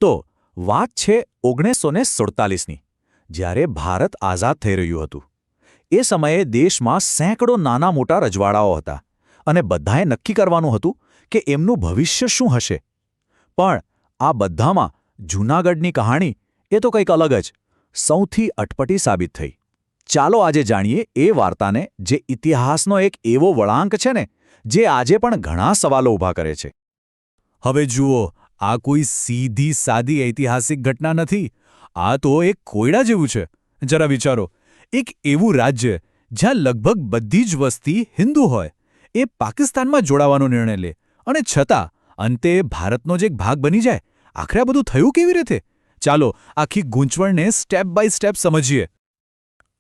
તો વાત છે 1947ની, જ્યારે ભારત આઝાદ થઈ રહ્યું હતું. એ સમયે દેશમાં સેંકડો નાના મોટા રજવાડાઓ હતા અને બધાએ નક્કી કરવાનું હતું કે એમનું ભવિષ્ય શું હશે. પણ આ બધામાં જૂનાગઢની કહાણી એ તો કંઈક અલગ જ, સૌથી અટપટી સાબિત થઈ. ચાલો આજે જાણીએ એ વાર્તાને, જે ઇતિહાસનો એક એવો વળાંક છે ને, જે આજે પણ ઘણા સવાલો ઊભા કરે છે. હવે જુઓ, આ કોઈ સીધી સાદી ઐતિહાસિક ઘટના નથી. આ તો એક કોયડા જેવું છે. જરા વિચારો, એક એવું રાજ્ય જ્યાં લગભગ બધી જ વસ્તી હિન્દુ હોય, એ પાકિસ્તાનમાં જોડાવાનો નિર્ણય લે, અને છતાં અંતે ભારતનો જ એક ભાગ બની જાય. આખરે આ બધું થયું કેવી રીતે? ચાલો આખી ગૂંચવણને સ્ટેપ બાય સ્ટેપ સમજીએ.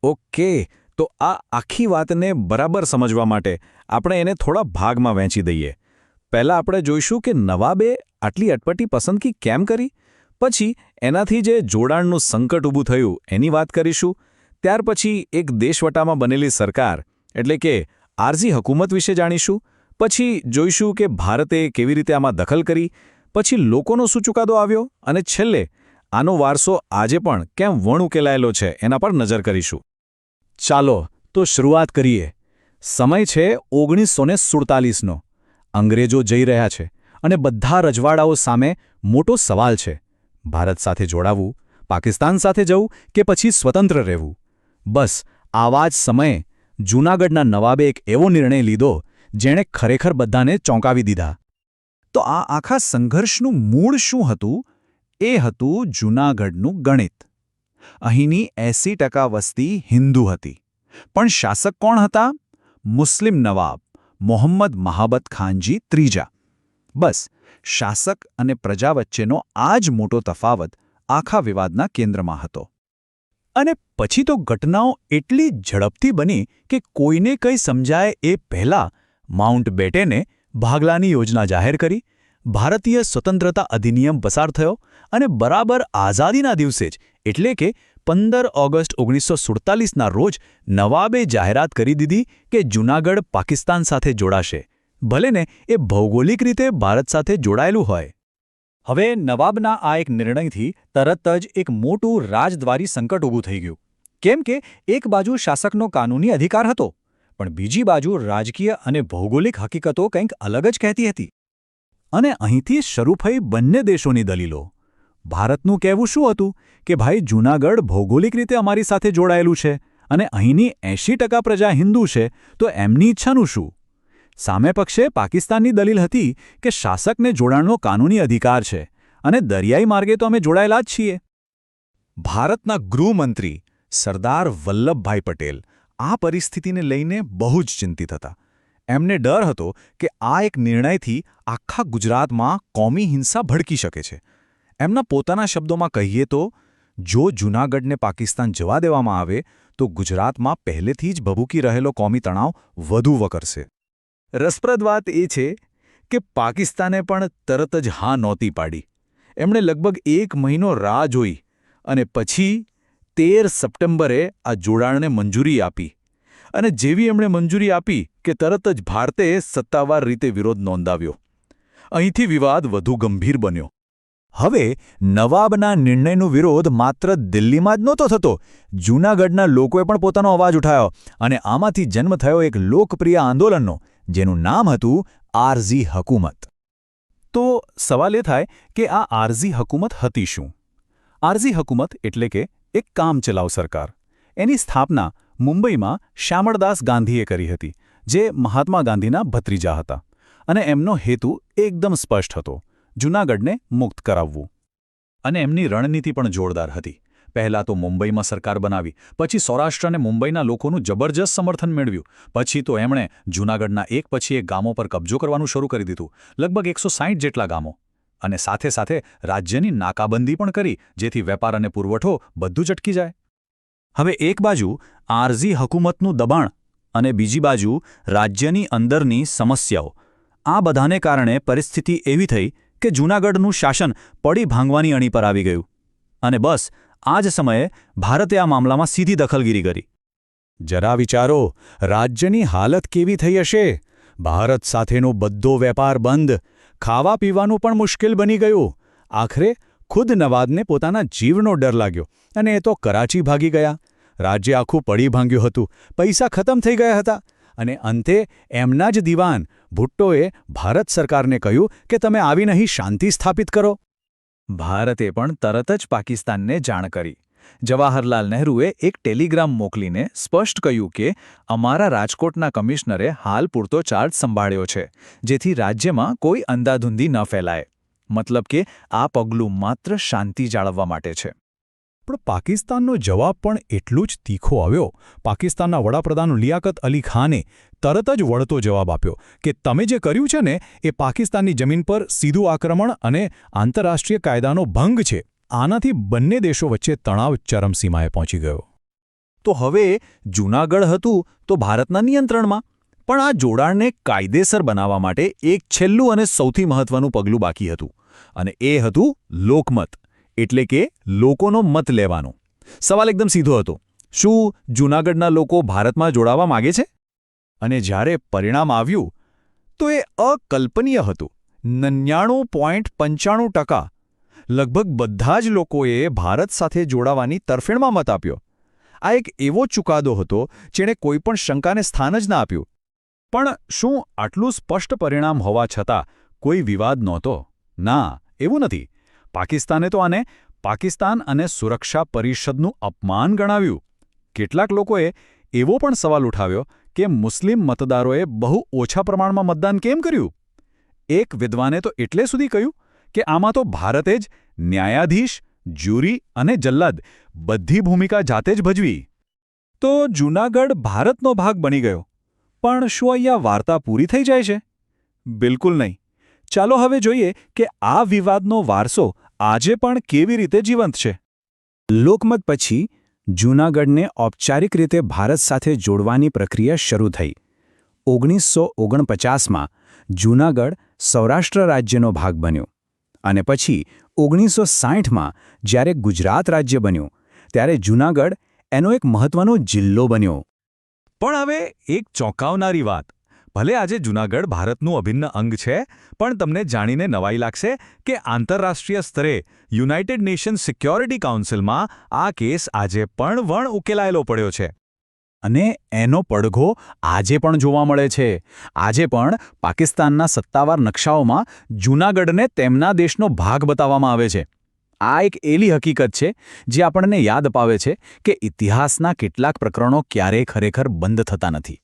ઓકે, તો આ આખી વાતને બરાબર સમજવા માટે આપણે એને થોડા ભાગમાં વહેંચી દઈએ. પહેલાં આપણે જોઈશું કે નવાબે આટલી અટપટી પસંદગી કેમ કરી, પછી એનાથી જે જોડાણનું સંકટ ઊભું થયું એની વાત કરીશું. ત્યાર પછી એક દેશવટામાં બનેલી સરકાર એટલે કે આરઝી હકુમત વિશે જાણીશું. પછી જોઈશું કે ભારતે કેવી રીતે આમાં દખલ કરી, પછી લોકોનો શું ચુકાદો આવ્યો, અને છેલ્લે આનો વારસો આજે પણ કેમ વણ ઉકેલાયેલો છે એના પર નજર કરીશું. ચાલો તો શરૂઆત કરીએ. સમય છે 1947નો. અંગ્રેજો જઈ રહ્યા છે અને બધા રજવાડાઓ સામે મોટો સવાલ છે: ભારત સાથે જોડાવું, પાકિસ્તાન સાથે જવું કે પછી સ્વતંત્ર રહેવું. બસ આવા જ સમયે જૂનાગઢના નવાબે એક એવો નિર્ણય લીધો જેણે ખરેખર બધાને ચોંકાવી દીધા. તો આ આખા સંઘર્ષનું મૂળ શું હતું? એ હતું જૂનાગઢનું ગણિત. અહીંની 80% વસ્તી હિન્દુ હતી, પણ શાસક કોણ હતા? મુસ્લિમ નવાબ મોહમ્મદ મહાબત ખાનજી ત્રીજા. બસ શાસક અને પ્રજા વચ્ચેનો આ જ મોટો તફાવત આખા વિવાદના કેન્દ્રમાં હતો. અને પછી તો ઘટનાઓ એટલી ઝડપથી બની કે કોઈને કંઈ સમજાય એ પહેલાં માઉન્ટ બેટેને ભાગલાની યોજના જાહેર કરી, ભારતીય સ્વતંત્રતા અધિનિયમ પસાર થયો, અને બરાબર આઝાદીના દિવસે જ એટલે કે 15 ઓગસ્ટ 1947ના રોજ નવાબે જાહેરાત કરી દીધી કે જૂનાગઢ પાકિસ્તાન સાથે જોડાશે, ભલે ને એ ભૌગોલિક રીતે ભારત સાથે જોડાયેલું હોય. હવે નવાબના આ એક નિર્ણયથી તરત જ એક મોટું રાજદ્વારી સંકટ ઊભું થઈ ગયું. કેમ કે એક બાજુ શાસકનો કાનૂની અધિકાર હતો, પણ બીજી બાજુ રાજકીય અને ભૌગોલિક હકીકતો કંઈક અલગ જ કહેતી હતી. અને અહીંથી શરૂ થઈ બંને દેશોની દલીલો. ભારતનું કહેવું શું હતું કે ભાઈ, જૂનાગઢ ભૌગોલિક રીતે અમારી સાથે જોડાયેલું છે અને અહીંની 80% પ્રજા હિન્દુ છે, તો એમની ઈચ્છાનું શું? સામે પક્ષે પાકિસ્તાનની દલીલ હતી કે શાસકને જોડાણનો કાનૂની અધિકાર છે અને દરિયાઈ માર્ગે તો અમે જોડાયેલા જ છીએ. ભારતના ગૃહમંત્રી સરદાર વલ્લભભાઈ પટેલ આ પરિસ્થિતિને લઈને બહુ જ ચિંતિત હતા. એમને ડર હતો કે આ એક નિર્ણયથી આખા ગુજરાતમાં કોમી હિંસા ભડકી શકે છે. એમના પોતાના શબ્દોમાં કહીએ તો, જો જૂનાગઢને પાકિસ્તાન જવા દેવામાં આવે તો ગુજરાતમાં પહેલેથી જ ભભૂકી રહેલો કોમી તણાવ વધુ વકરશે. રસપ્રદ વાત એ છે કે પાકિસ્તાને પણ તરત જ હા નહોતી પાડી. એમણે લગભગ 1 મહિનો રાહ જોઈ અને પછી 13 સપ્ટેમ્બરે આ જોડાણને મંજૂરી આપી. અને જેવી એમણે મંજૂરી આપી કે તરત જ ભારતે સત્તાવાર રીતે વિરોધ નોંધાવ્યો. અહીંથી વિવાદ વધુ ગંભીર બન્યો. હવે નવાબના નિર્ણયનો વિરોધ માત્ર દિલ્હીમાં જ નહોતો થતો. જૂનાગઢના લોકોએ પણ પોતાનો અવાજ ઉઠાવ્યો અને આમાંથી જન્મ થયો એક લોકપ્રિય આંદોલનનો, જેનું નામ હતું આરઝી હકુમત. તો સવાલ એ થાય કે આ આરઝી હકુમત હતી શું? આરઝી હકુમત એટલે કે એક કામચલાઉ સરકાર. એની સ્થાપના મુંબઈમાં શ્યામળદાસ ગાંધીએ કરી હતી, જે મહાત્મા ગાંધીના ભત્રીજા હતા. અને એમનો હેતુ એકદમ સ્પષ્ટ હતો: જૂનાગઢને મુક્ત કરાવવું. અને એમની રણનીતિ પણ જોરદાર હતી. પહેલાં તો મુંબઈમાં સરકાર બનાવી, પછી સૌરાષ્ટ્ર અને મુંબઈના લોકોનું જબરજસ્ત સમર્થન મેળવ્યું. પછી તો એમણે જૂનાગઢના એક પછી એક ગામો પર કબજો કરવાનું શરૂ કરી દીધું, લગભગ 160 જેટલા ગામો. અને સાથે સાથે રાજ્યની નાકાબંધી પણ કરી, જેથી વેપાર અને પુરવઠો બધું જ અટકી જાય. હવે એક બાજુ આરઝી હકુમતનું દબાણ અને બીજી બાજુ રાજ્યની અંદરની સમસ્યાઓ. આ બધાને કારણે પરિસ્થિતિ એવી થઈ કે જૂનાગઢનું શાસન પડી ભાંગવાની અણી પર આવી ગયું. અને બસ આ જ સમયે ભારતે આ મામલામાં સીધી દખલગીરી કરી. જરા વિચારો, રાજ્યની હાલત કેવી થઈ હશે? ભારત સાથેનો બધો વેપાર બંધ, ખાવા પીવાનું પણ મુશ્કેલ બની ગયું. આખરે ખુદ નવાબને પોતાના જીવનો ડર લાગ્યો અને એ તો કરાચી ભાગી ગયા. રાજ્ય આખું પડી ભાંગ્યું હતું, પૈસા ખતમ થઈ ગયા હતા અને અંતે એમના જ દિવાન ભુટ્ટોએ ભારત સરકારને કહ્યું કે તમે આવીને અહીં શાંતિ સ્થાપિત કરો. ભારતે પણ તરત જ પાકિસ્તાનને જાણ કરી. જવાહરલાલ નહેરુએ એક ટેલિગ્રામ મોકલીને સ્પષ્ટ કહ્યું કે અમારા રાજકોટના કમિશનરે હાલ પૂરતો ચાર્જ સંભાળ્યો છે, જેથી રાજ્યમાં કોઈ અંધાધૂંધી ન ફેલાય. મતલબ કે આ પગલું માત્ર શાંતિ જાળવવા માટે છે. પણ પાકિસ્તાનનો જવાબ પણ એટલું જ તીખો આવ્યો. પાકિસ્તાનના વડાપ્રધાન લિયાકત અલી ખાને તરત જ વળતો જવાબ આપ્યો કે તમે જે કર્યું છે ને એ પાકિસ્તાનની જમીન પર સીધું આક્રમણ અને આંતરરાષ્ટ્રીય કાયદાનો ભંગ છે. આનાથી બંને દેશો વચ્ચે તણાવ ચરમસીમાએ પહોંચી ગયો. તો હવે જૂનાગઢ હતું તો ભારતના નિયંત્રણમાં, પણ આ જોડાણને કાયદેસર બનાવવા માટે એક છેલ્લું અને સૌથી મહત્વનું પગલું બાકી હતું, અને એ હતું લોકમત, એટલે કે લોકોનો મત લેવાનો. સવાલ એકદમ સીધો હતો: શું જૂનાગઢના લોકો ભારતમાં જોડાવા માગે છે? અને જ્યારે પરિણામ આવ્યું તો એ અકલ્પનીય હતું. 99.95%, લગભગ બધા જ લોકોએ ભારત સાથે જોડાવાની તરફેણમાં મત આપ્યો. આ એક એવો ચુકાદો હતો જેણે કોઈપણ શંકાને સ્થાન જ ના આપ્યું. પણ શું આટલું સ્પષ્ટ પરિણામ હોવા છતાં કોઈ વિવાદ નહોતો? ના, એવું નથી. પાકિસ્તાને તો આને પાકિસ્તાન અને સુરક્ષા પરિષદનું અપમાન ગણાવ્યું. કેટલાક લોકોએ એવો પણ સવાલ ઉઠાવ્યો કે મુસ્લિમ મતદારોએ બહુ ઓછા પ્રમાણમાં મતદાન કેમ કર્યું? એક વિદ્વાને તો એટલે સુધી કહ્યું કે આમાં તો ભારતે જ ન્યાયાધીશ, જ્યુરી અને જલ્લાદ બધી ભૂમિકા જાતે જ ભજવી. તો જૂનાગઢ ભારતનો ભાગ બની ગયો. પણ શું અહીંયા વાર્તા પૂરી થઈ જાય છે? બિલકુલ નહીં. ચાલો હવે જોઈએ કે આ વિવાદનો વારસો આજે પણ કેવી રીતે જીવંત છે. લોકમત પછી જૂનાગઢને ઔપચારિક રીતે ભારત સાથે જોડવાની પ્રક્રિયા શરૂ થઈ. 1949માં જૂનાગઢ સૌરાષ્ટ્ર રાજ્યનો ભાગ બન્યો અને પછી 1960માં જ્યારે ગુજરાત રાજ્ય બન્યું ત્યારે જૂનાગઢ એનો એક મહત્વનો જિલ્લો બન્યો. પણ હવે એક ચોંકાવનારી વાત: ભલે આજે જૂનાગઢ ભારતનું અભિન્ન અંગ છે, પણ તમને જાણીને નવાઈ લાગશે કે આંતરરાષ્ટ્રીય સ્તરે યુનાઇટેડ નેશન્સ સિક્યોરિટી કાઉન્સિલમાં આ કેસ આજે પણ ઉકેલાયેલો પડ્યો છે. અને એનો પડઘો આજે પણ જોવા મળે છે. આજે પણ પાકિસ્તાનના સત્તાવાર નકશાઓમાં જૂનાગઢને તેમના દેશનો ભાગ બતાવવામાં આવે છે. આ એક એવી હકીકત છે જે આપણને યાદ અપાવે છે કે ઇતિહાસના કેટલાક પ્રકરણો ક્યારેય ખરેખર બંધ થતા નથી.